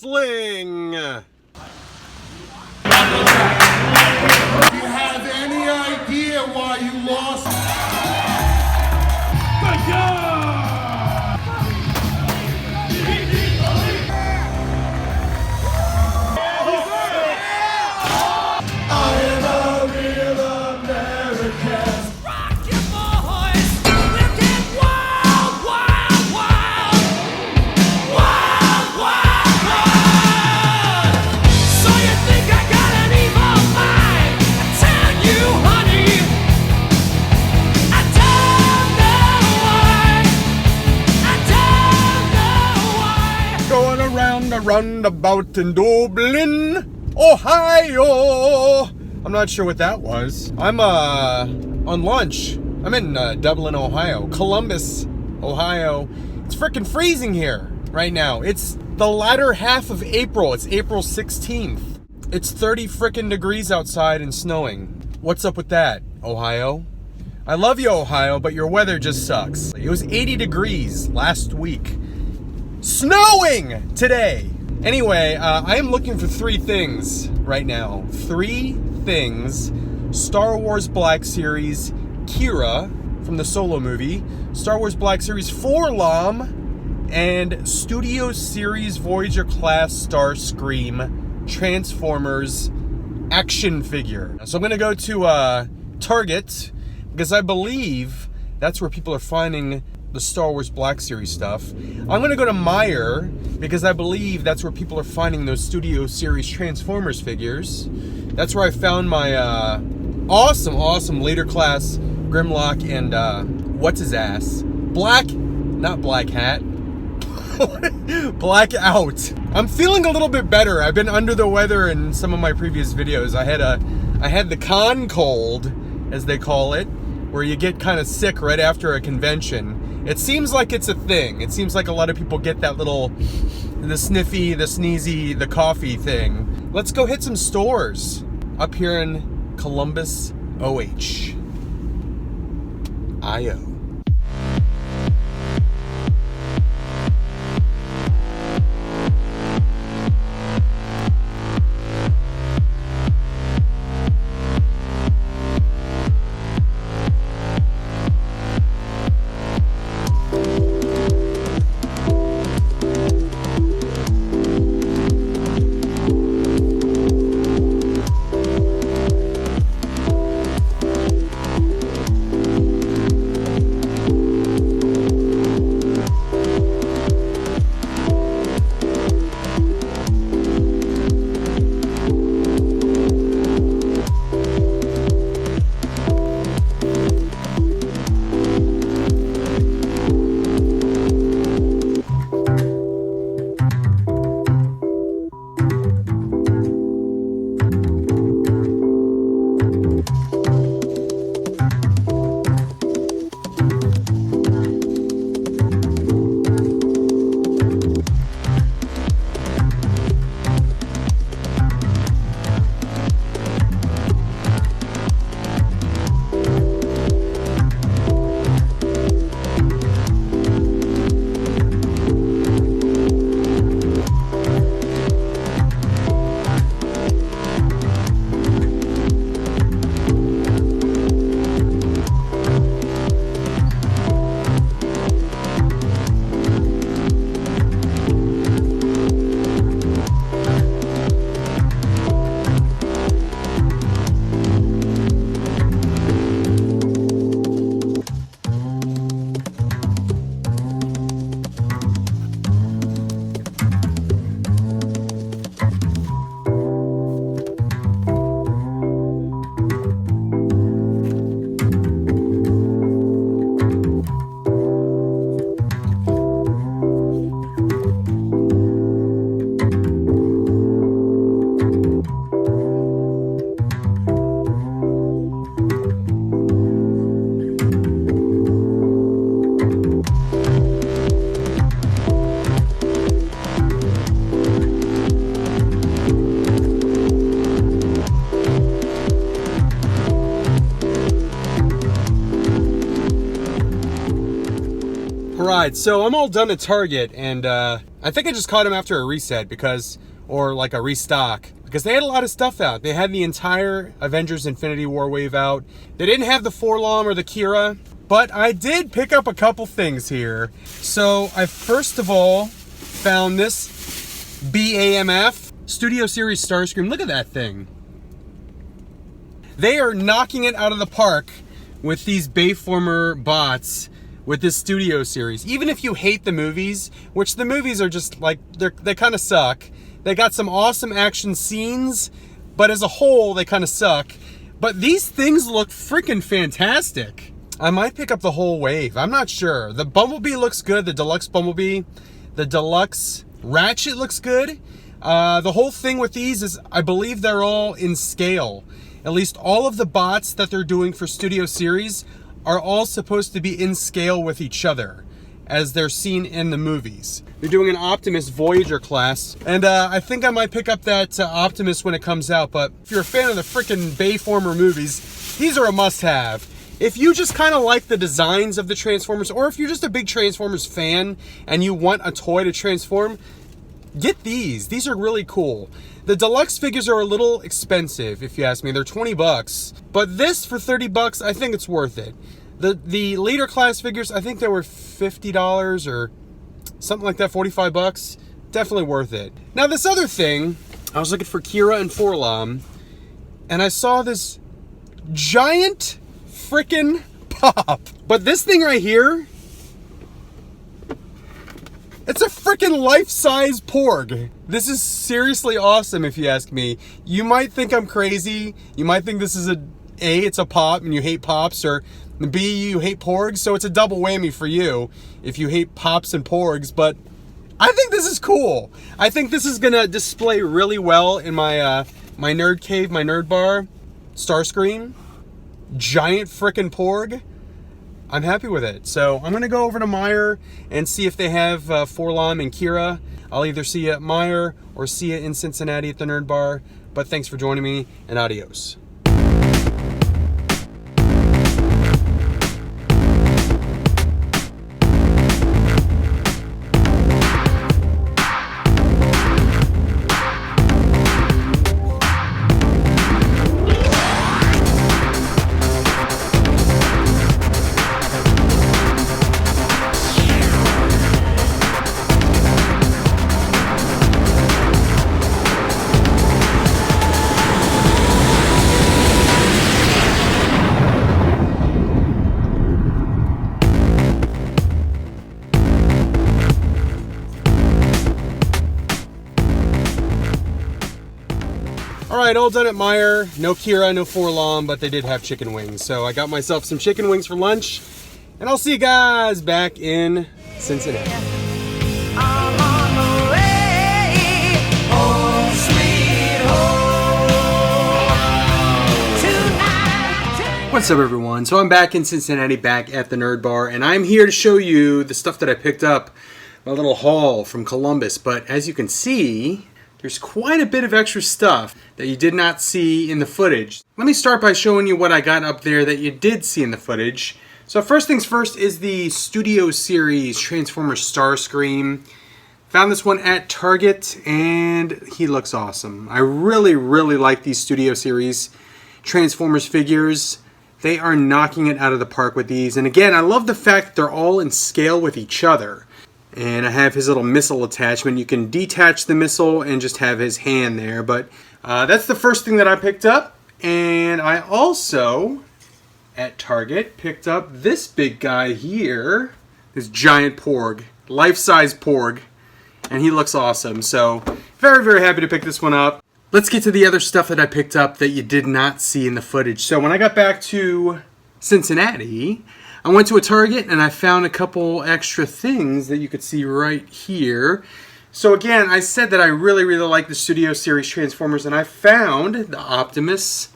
wrestling. Do you have any idea why you lost? Roundabout in Dublin, Ohio. I'm not sure what that was. I'm on lunch. I'm in Dublin, Ohio. Columbus, Ohio. It's freaking freezing here right now. It's the latter half of April. It's April 16th. It's 30 freaking degrees outside and snowing. What's up with that, Ohio? I love you, Ohio, but your weather just sucks. It was 80 degrees last week. Snowing today. Anyway, I am looking for 3 things right now. 3 things. Star Wars Black Series Kira from the Solo movie. Star Wars Black Series 4 LOM. And Studio Series Voyager Class Starscream Transformers action figure. So I'm going to go to Target because I believe that's where people are finding the Star Wars Black Series stuff. I'm going to go to Meijer because I believe that's where people are finding those Studio Series Transformers figures. That's where I found my awesome later class Grimlock and what's his ass? Not Black Hat. Blackout. I'm feeling a little bit better. I've been under the weather in some of my previous videos. I had the con cold, as they call it, where you get kind of sick right after a convention. It seems like it's a thing. It seems like a lot of people get that the sniffy, the sneezy, the coughy thing. Let's go hit some stores up here in Columbus, IO. Alright, so I'm all done at Target, and I think I just caught them after a reset or like a restock, because they had a lot of stuff out. They had the entire Avengers Infinity War wave out. They didn't have the Forlom or the Kira, but I did pick up a couple things here. So I first of all found this BAMF Studio Series Starscream. Look at that thing. They are knocking it out of the park with these Bayformer bots with this Studio Series. Even if you hate the movies, which the movies are just like, they kind of suck. They got some awesome action scenes, but as a whole, they kind of suck. But these things look freaking fantastic. I might pick up the whole wave. I'm not sure. The Bumblebee looks good, the Deluxe Bumblebee. The Deluxe Ratchet looks good. The whole thing with these is, I believe they're all in scale. At least all of the bots that they're doing for Studio Series are all supposed to be in scale with each other, as they're seen in the movies. They're doing an Optimus Voyager class, and I think I might pick up that Optimus when it comes out, but if you're a fan of the frickin' Bayformer movies, these are a must-have. If you just kind of like the designs of the Transformers, or if you're just a big Transformers fan and you want a toy to transform, get these. These are really cool. The deluxe figures are a little expensive, if you ask me. They're 20 bucks. But this, for 30 bucks, I think it's worth it. The leader class figures, I think they were $50 or something like that, 45 bucks. Definitely worth it. Now, this other thing, I was looking for Kira and Forlom, and I saw this giant frickin' pop. But this thing right here, it's a freaking life-size Porg. This is seriously awesome, if you ask me. You might think I'm crazy. You might think this is it's a pop and you hate pops, or B, you hate Porgs, so it's a double whammy for you if you hate pops and Porgs, but I think this is cool. I think this is gonna display really well in my my nerd cave, my nerd bar. Starscream, giant frickin' Porg. I'm happy with it. So I'm gonna go over to Meijer and see if they have Forlom and Kira. I'll either see you at Meijer or see you in Cincinnati at the Nerd Bar. But thanks for joining me, and adios. Alright, all done at Meijer. No Kira, no Forlom, but they did have chicken wings. So I got myself some chicken wings for lunch. And I'll see you guys back in Cincinnati. I'm on the way, home sweet home tonight. What's up, everyone? So I'm back in Cincinnati, back at the Nerd Bar, and I'm here to show you the stuff that I picked up. My little haul from Columbus. But as you can see, there's quite a bit of extra stuff that you did not see in the footage. Let me start by showing you what I got up there that you did see in the footage. So first things first is the Studio Series Transformers Starscream. Found this one at Target, and he looks awesome. I really, really like these Studio Series Transformers figures. They are knocking it out of the park with these. And again, I love the fact that they're all in scale with each other. And I have his little missile attachment. You can detach the missile and just have his hand there. But that's the first thing that I picked up. And I also, at Target, picked up this big guy here. This giant Porg. Life-size Porg. And he looks awesome. So, very, very happy to pick this one up. Let's get to the other stuff that I picked up that you did not see in the footage. So, when I got back to Cincinnati, I went to a Target and I found a couple extra things that you could see right here. So again, I said that I really, really like the Studio Series Transformers, and I found the Optimus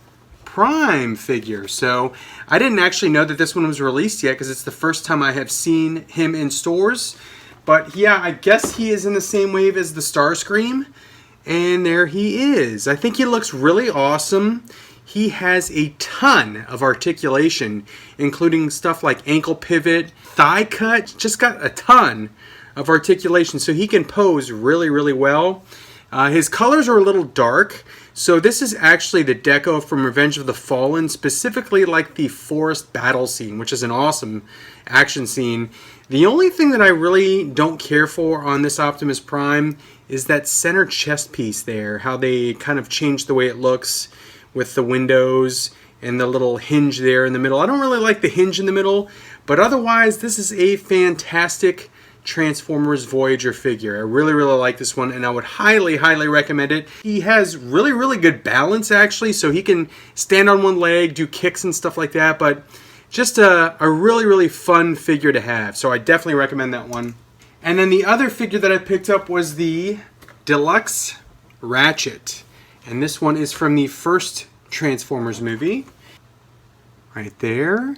Prime figure. So I didn't actually know that this one was released yet because it's the first time I have seen him in stores. But yeah, I guess he is in the same wave as the Starscream. And there he is. I think he looks really awesome. he has a ton of articulation, including stuff like ankle pivot, thigh cut, just got a ton of articulation, so he can pose really, really well. His colors are a little dark, so this is actually the deco from Revenge of the Fallen, specifically like the forest battle scene, which is an awesome action scene. The only thing that I really don't care for on this Optimus Prime is that center chest piece there, how they kind of changed the way it looks with the windows and the little hinge there in the middle. I don't really like the hinge in the middle, but otherwise this is a fantastic Transformers Voyager figure. I really, really like this one, and I would highly, highly recommend it. He has really, really good balance, actually, so he can stand on one leg, do kicks and stuff like that, but just a really, really fun figure to have, so I definitely recommend that one. And then the other figure that I picked up was the Deluxe Ratchet, and this one is from the first Transformers movie, right there.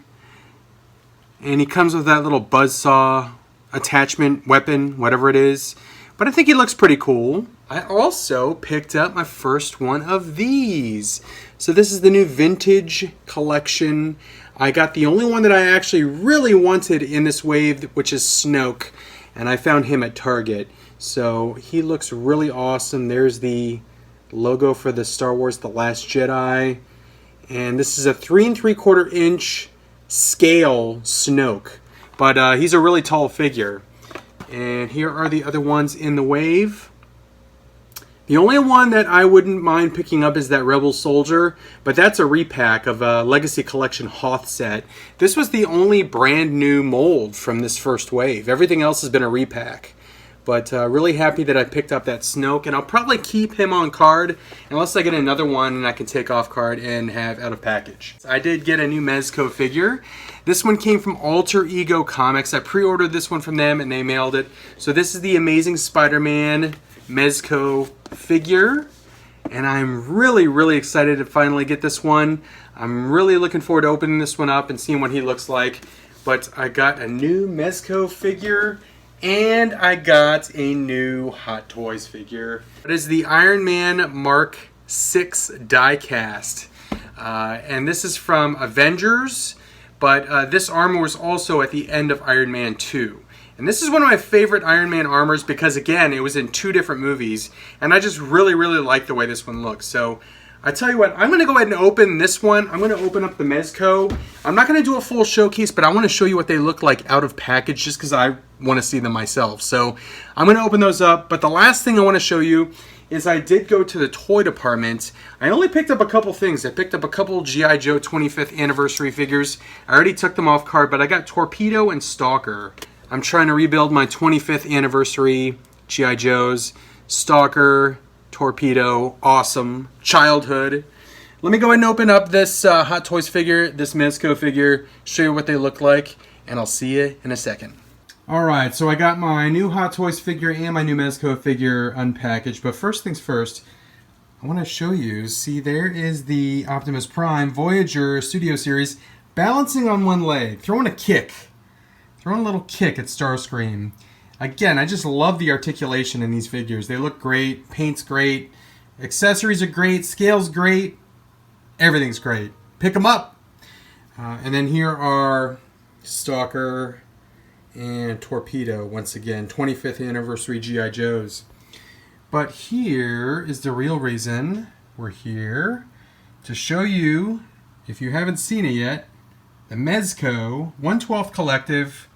And he comes with that little buzzsaw attachment, weapon, whatever it is. But I think he looks pretty cool. I also picked up my first one of these. So this is the new vintage collection. I got the only one that I actually really wanted in this wave, which is Snoke. And I found him at Target. So he looks really awesome. There's the logo for the Star Wars The Last Jedi. And this is a 3 3/4 inch scale Snoke. But he's a really tall figure. And here are the other ones in the wave. The only one that I wouldn't mind picking up is that Rebel Soldier, but that's a repack of a Legacy Collection Hoth set. This was the only brand new mold from this first wave. Everything else has been a repack. But really happy that I picked up that Snoke, and I'll probably keep him on card unless I get another one and I can take off card and have out of package. I did get a new Mezco figure. This one came from Alter Ego Comics. I pre-ordered this one from them and they mailed it. So this is the Amazing Spider-Man Mezco figure, and I'm really, really excited to finally get this one. I'm really looking forward to opening this one up and seeing what he looks like. But I got a new Mezco figure, and I got a new Hot Toys figure. It is the Iron Man Mark 6 diecast. And this is from Avengers, but this armor was also at the end of Iron Man 2. And this is one of my favorite Iron Man armors because, again, it was in 2 different movies. And I just really, really like the way this one looks. So I tell you what, I'm going to go ahead and open this one. I'm going to open up the Mezco. I'm not going to do a full showcase, but I want to show you what they look like out of package just because I want to see them myself. So I'm going to open those up. But the last thing I want to show you is I did go to the toy department. I only picked up a couple things. I picked up a couple G.I. Joe 25th anniversary figures. I already took them off card, but I got Torpedo and Stalker. I'm trying to rebuild my 25th anniversary G.I. Joes. Stalker, Torpedo, awesome. Childhood. Let me go ahead and open up this Hot Toys figure, this Mezco figure, show you what they look like, and I'll see you in a second. Alright, so I got my new Hot Toys figure and my new Mezco figure unpackaged, but first things first, I want to show you, see there is the Optimus Prime Voyager Studio Series balancing on one leg, throwing a kick. Throwing a little kick at Starscream. Again, I just love the articulation in these figures. They look great, paint's great, accessories are great, scale's great, everything's great. Pick them up! And then here are Stalker and Torpedo, once again, 25th anniversary G.I. Joes. But here is the real reason we're here, to show you, if you haven't seen it yet, the Mezco 1/12 Collective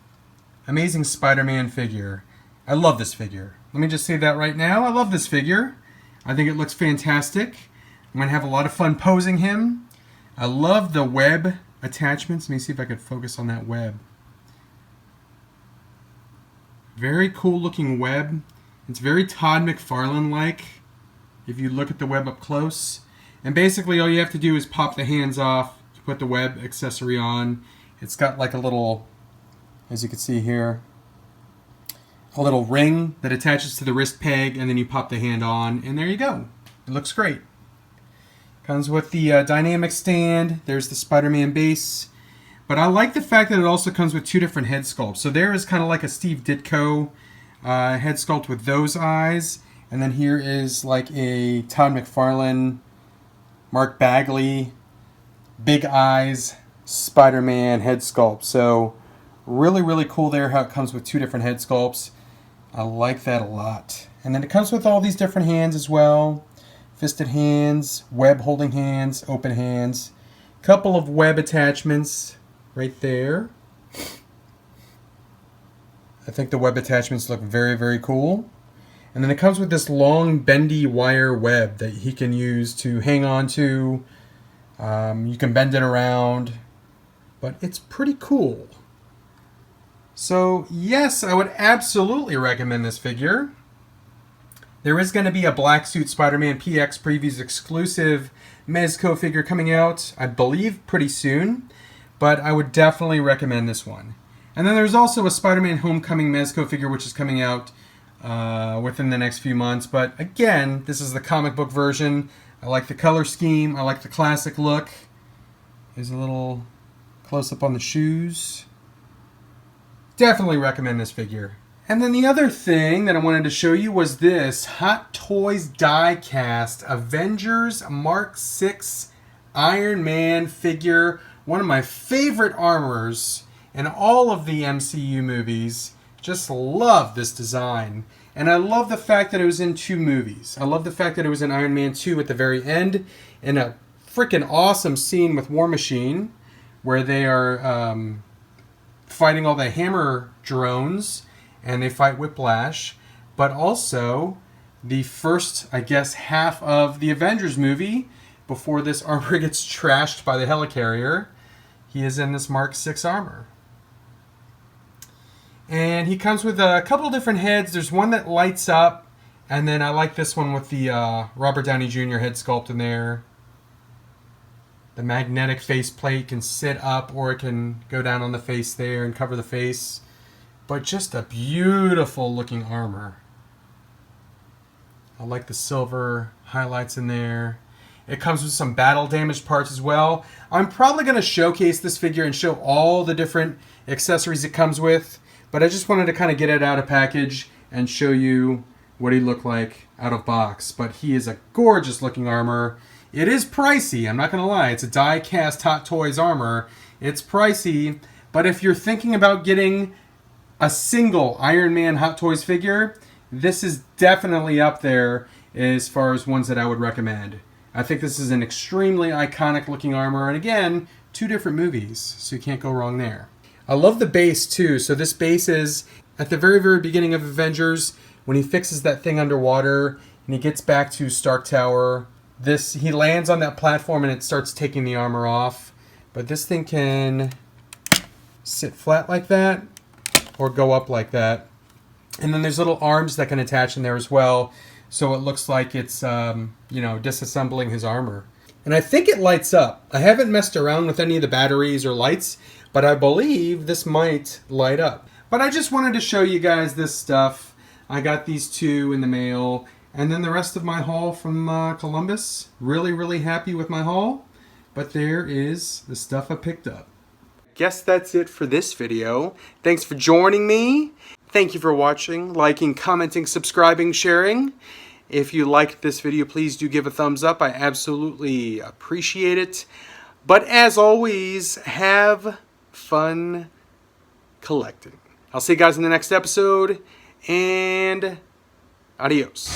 Amazing Spider-Man figure. I love this figure. Let me just say that right now. I love this figure. I think it looks fantastic. I'm going to have a lot of fun posing him. I love the web attachments. Let me see if I could focus on that web. Very cool looking web. It's very Todd McFarlane-like if you look at the web up close. And basically all you have to do is pop the hands off to put the web accessory on. It's got like a little, as you can see here, a little ring that attaches to the wrist peg, and then you pop the hand on, and there you go. It looks great. Comes with the dynamic stand. There's the Spider-Man base. But I like the fact that it also comes with 2 different head sculpts. So there is kind of like a Steve Ditko head sculpt with those eyes. And then here is like a Todd McFarlane, Mark Bagley big eyes Spider-Man head sculpt. So really, really cool there how it comes with 2 different head sculpts. I like that a lot. And then it comes with all these different hands as well. Fisted hands, web holding hands, open hands. Couple of web attachments right there. I think the web attachments look very, very cool. And then it comes with this long bendy wire web that he can use to hang on to. You can bend it around, but it's pretty cool. So yes, I would absolutely recommend this figure. There is going to be a Black Suit Spider-Man PX Previews exclusive Mezco figure coming out, I believe, pretty soon. But I would definitely recommend this one. And then there's also a Spider-Man Homecoming Mezco figure which is coming out within the next few months. But again, this is the comic book version. I like the color scheme. I like the classic look. Here's a little close-up on the shoes. Definitely recommend this figure. And then the other thing that I wanted to show you was this Hot Toys die-cast Avengers Mark VI Iron Man figure. One of my favorite armors in all of the MCU movies. Just love this design. And I love the fact that it was in 2 movies. I love the fact that it was in Iron Man 2 at the very end. In a freaking awesome scene with War Machine. Where they are fighting all the hammer drones. And they fight Whiplash. But also the first, I guess, half of the Avengers movie. Before this armor gets trashed by the helicarrier. He is in this Mark VI armor. And he comes with a couple different heads. There's one that lights up. And then I like this one with the Robert Downey Jr. head sculpt in there. The magnetic faceplate can sit up or it can go down on the face there and cover the face. But just a beautiful looking armor. I like the silver highlights in there. It comes with some battle damaged parts as well. I'm probably going to showcase this figure and show all the different accessories it comes with. But I just wanted to kind of get it out of package and show you what he looked like out of box. But he is a gorgeous looking armor. It is pricey, I'm not going to lie. It's a die-cast Hot Toys armor. It's pricey. But if you're thinking about getting a single Iron Man Hot Toys figure, this is definitely up there as far as ones that I would recommend. I think this is an extremely iconic looking armor, and again, 2 different movies, so you can't go wrong there. I love the base too. So this base is at the very, very beginning of Avengers when he fixes that thing underwater and he gets back to Stark Tower. He lands on that platform and it starts taking the armor off. But this thing can sit flat like that or go up like that. And then there's little arms that can attach in there as well. So it looks like it's, disassembling his armor. And I think it lights up. I haven't messed around with any of the batteries or lights, but I believe this might light up. But I just wanted to show you guys this stuff. I got these 2 in the mail. And then the rest of my haul from Columbus. Really, really happy with my haul. But there is the stuff I picked up. Guess that's it for this video. Thanks for joining me. Thank you for watching, liking, commenting, subscribing, sharing. If you liked this video, please do give a thumbs up. I absolutely appreciate it. But as always, have fun collecting. I'll see you guys in the next episode, and adios.